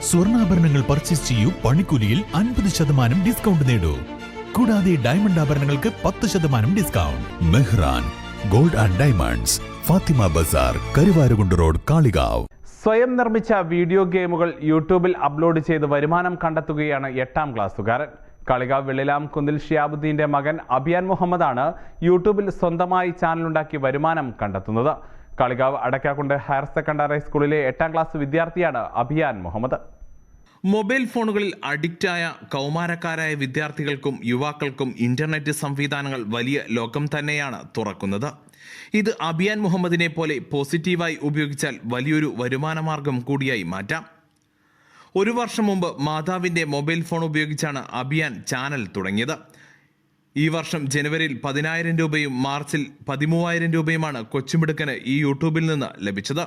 സ്വർണ്ണാഭരണങ്ങൾ പർച്ചേസ് ചെയ്യൂ, പണിക്കൂലിയിൽ 50% ഡിസ്കൗണ്ട് നേടൂ. കൂടാതെ ഡയമണ്ട് ആഭരണങ്ങൾക്ക് 10% discount. Mehran gold and diamonds, Fathima Bazaar, Karuvarakundu road, Kalikavu. സ്വയം നിർമ്മിച്ച വീഡിയോ ഗെയിമുകൾ യൂട്യൂബിൽ അപ്ലോഡ് ചെയ്ത് വരുമാനം കണ്ടെത്തുകയാണ് 8ാം ക്ലാസ്സുകാരൻ. കാളികാവ് വെള്ളിലാം കുന്നിൽ ഷിയാബുദ്ദീന്റെ മകൻ അഭിയാൻ മുഹമ്മദാണ് യൂട്യൂബിൽ സ്വന്തമായി ചാനലുണ്ടാക്കി വരുമാനം കണ്ടെത്തുന്നത്. കാളികാവ് അടക്കാക്കുണ്ട് ഹയർ സെക്കൻഡറി സ്കൂളിലെ 8ാം ക്ലാസ് വിദ്യാർത്ഥിയാണ് അഭിയാൻ മുഹമ്മദ്. മൊബൈൽ ഫോണുകളിൽ അഡിക്റ്റായ കൗമാരക്കാരായ വിദ്യാർത്ഥികൾക്കും യുവാക്കൾക്കും ഇന്റർനെറ്റ് സംവിധാനങ്ങൾ വലിയ ലോകം തന്നെയാണ് തുറക്കുന്നത്. ഇത് അഭിയാൻ മുഹമ്മദിനെ പോലെ പോസിറ്റീവായി ഉപയോഗിച്ചാൽ വലിയൊരു വരുമാനമാർഗം കൂടിയായി മാറ്റാം. 1 വർഷം മുമ്പ് മാതാവിൻ്റെ മൊബൈൽ ഫോൺ ഉപയോഗിച്ചാണ് അഭിയാൻ ചാനൽ തുടങ്ങിയത്. ഈ വർഷം ജനുവരിയിൽ 10,000 രൂപയും മാർച്ചിൽ 13,000 രൂപയുമാണ് കൊച്ചുമിടുക്കന് ഈ യൂട്യൂബിൽ നിന്ന് ലഭിച്ചത്.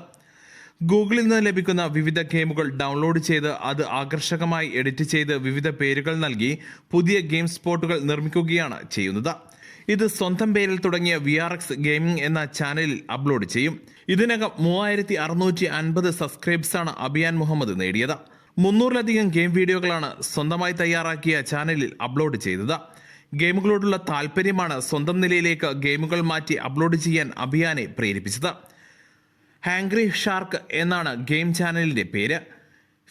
ഗൂഗിളിൽ നിന്ന് ലഭിക്കുന്ന വിവിധ ഗെയിമുകൾ ഡൗൺലോഡ് ചെയ്ത് അത് ആകർഷകമായി എഡിറ്റ് ചെയ്ത് വിവിധ പേരുകൾ നൽകി പുതിയ ഗെയിം സ്പോട്ടുകൾ നിർമ്മിക്കുകയാണ് ചെയ്യുന്നത്. ഇത് സ്വന്തം പേരിൽ തുടങ്ങിയ VRX ഗെയിമിംഗ് എന്ന ചാനലിൽ അപ്ലോഡ് ചെയ്യും. ഇതിനകം 3650 സബ്സ്ക്രൈബ്സാണ് അഭിയാൻ മുഹമ്മദ് നേടിയത്. 300-ലധികം ഗെയിം വീഡിയോകളാണ് സ്വന്തമായി തയ്യാറാക്കിയ ചാനലിൽ അപ്ലോഡ് ചെയ്തത്. ഗെയിമുകളോടുള്ള താല്പര്യമാണ് സ്വന്തം നിലയിലേക്ക് ഗെയിമുകൾ മാറ്റി അപ്ലോഡ് ചെയ്യാൻ അഭിയാനെ പ്രേരിപ്പിച്ചത്. ഹാംഗ്രി ഷാർക്ക് എന്നാണ് ഗെയിം ചാനലിന്റെ പേര്.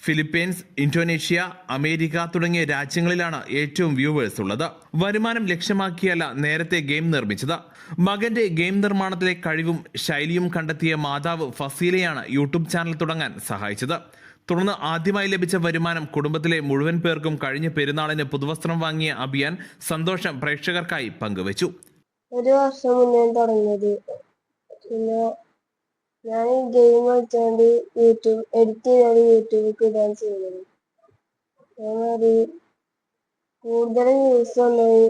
ഫിലിപ്പീൻസ്, ഇന്തോനേഷ്യ, അമേരിക്ക തുടങ്ങിയ രാജ്യങ്ങളിലാണ് ഏറ്റവും വ്യൂവേഴ്സ് ഉള്ളത്. വരുമാനം ലക്ഷ്യമാക്കിയല്ല നേരത്തെ ഗെയിം നിർമ്മിച്ചത്. മകന്റെ ഗെയിം നിർമ്മാണത്തിലെ കഴിവും ശൈലിയും കണ്ടെത്തിയ മാതാവ് ഫസീലയാണ് യൂട്യൂബ് ചാനൽ തുടങ്ങാൻ സഹായിച്ചത്. തുടർന്ന് ആദ്യമായി ലഭിച്ച വരുമാനം കുടുംബത്തിലെ മുഴുവൻ പേർക്കും കഴിഞ്ഞ പെരുന്നാളിന് പുതുവസ്ത്രം വാങ്ങിയ അഭിയാൻ സന്തോഷം പ്രേക്ഷകർക്കായി പങ്കുവച്ചു. 1 വർഷം മുന്നേ തുടങ്ങിയത്. പിന്നെ ഞാൻ ഗെയിം കളിച്ചുകൊണ്ട് എഡിറ്റ് ചെയ്താണ് യൂട്യൂബിൽ ഇടാൻ ചെയ്യുന്നത്. കൂടുതൽ വ്യൂസ് വന്നത്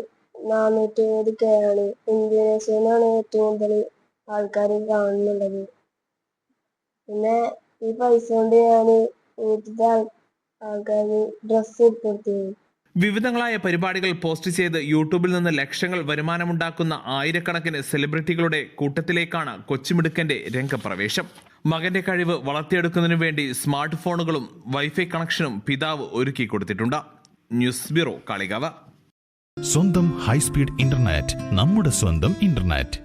450K ആണ്. ഇന്തോനേഷ്യയിൽ നിന്നാണ് ഏറ്റവും കൂടുതൽ ആൾക്കാർ കാണുന്നുള്ളത്. പിന്നെ ഈ പൈസ കൊണ്ട് ഞാൻ വീട്ടിലത്തെ ആൾക്കാർക്ക് ഡ്രസ്സ് എടുത്തു. വിവിധങ്ങളായ പരിപാടികൾ പോസ്റ്റ് ചെയ്ത് യൂട്യൂബിൽ നിന്ന് ലക്ഷങ്ങൾ വരുമാനമുണ്ടാക്കുന്ന ആയിരക്കണക്കിന് സെലിബ്രിറ്റികളുടെ കൂട്ടത്തിലേക്കാണ് കൊച്ചുമിടുക്കന്റെ രംഗപ്രവേശം. മകന്റെ കഴിവ് വളർത്തിയെടുക്കുന്നതിനു വേണ്ടി സ്മാർട്ട് ഫോണുകളും വൈഫൈ കണക്ഷനും പിതാവ് ഒരുക്കി കൊടുത്തിട്ടുണ്ട്. News bureau, Kalikavu. സ്വന്തം ഹൈസ്പീഡ് ഇന്റർനെറ്റ്, നമ്മുടെ സ്വന്തം ഇന്റർനെറ്റ്.